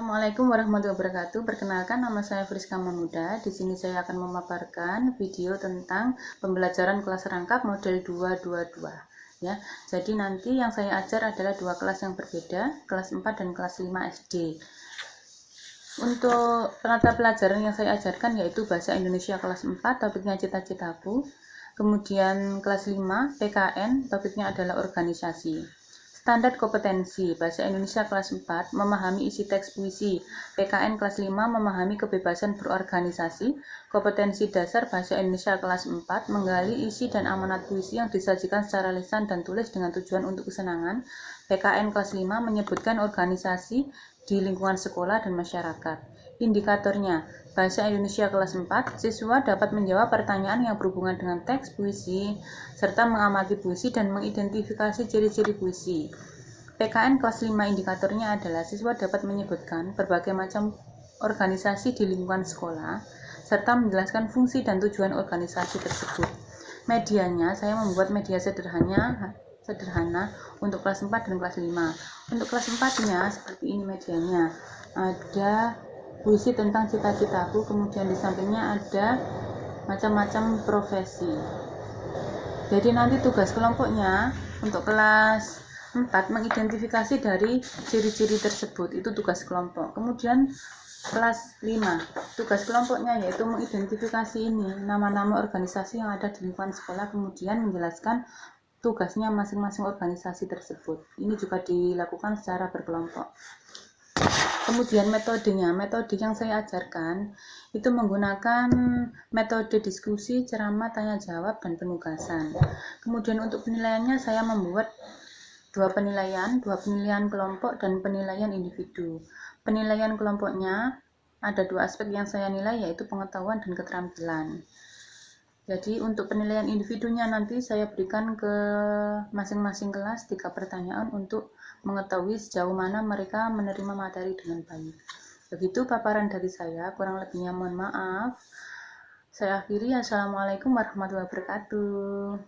Assalamualaikum warahmatullahi wabarakatuh. Perkenalkan, nama saya Friska Mamuda. Di sini saya akan memaparkan video tentang pembelajaran kelas rangkap model 222. Ya, jadi nanti yang saya ajar adalah dua kelas yang berbeda, kelas 4 dan kelas 5 SD. Untuk penata pelajaran yang saya ajarkan yaitu Bahasa Indonesia kelas 4, topiknya cita-citaku. Kemudian kelas 5, PKN, topiknya adalah organisasi. Standar kompetensi, Bahasa Indonesia kelas 4, memahami isi teks puisi. PKN kelas 5, memahami kebebasan berorganisasi. Kompetensi dasar Bahasa Indonesia kelas 4, menggali isi dan amanat puisi yang disajikan secara lisan dan tulis dengan tujuan untuk kesenangan. PKN kelas 5, menyebutkan organisasi di lingkungan sekolah dan masyarakat. Indikatornya, Bahasa Indonesia kelas 4, siswa dapat menjawab pertanyaan yang berhubungan dengan teks puisi, serta mengamati puisi dan mengidentifikasi ciri-ciri puisi. PKN kelas 5 indikatornya adalah siswa dapat menyebutkan berbagai macam organisasi di lingkungan sekolah, serta menjelaskan fungsi dan tujuan organisasi tersebut. Medianya, saya membuat media sederhana untuk kelas 4 dan kelas 5. Untuk kelas 4-nya, seperti ini medianya. Ada puisi tentang cita-citaku, kemudian di sampingnya ada macam-macam profesi. Jadi nanti tugas kelompoknya untuk kelas 4 mengidentifikasi dari ciri-ciri tersebut, itu tugas kelompok. Kemudian kelas 5, tugas kelompoknya yaitu mengidentifikasi ini nama-nama organisasi yang ada di lingkungan sekolah, kemudian menjelaskan tugasnya masing-masing organisasi tersebut. Ini juga dilakukan secara berkelompok. Kemudian metodenya, metode yang saya ajarkan itu menggunakan metode diskusi, ceramah, tanya jawab, dan penugasan. Kemudian untuk penilaiannya saya membuat dua penilaian kelompok dan penilaian individu. Penilaian kelompoknya ada dua aspek yang saya nilai, yaitu pengetahuan dan keterampilan. Jadi untuk penilaian individunya nanti saya berikan ke masing-masing kelas 3 pertanyaan untuk mengetahui sejauh mana mereka menerima materi dengan baik. Begitu paparan dari saya, kurang lebihnya mohon maaf. Saya akhiri, Assalamualaikum warahmatullahi wabarakatuh.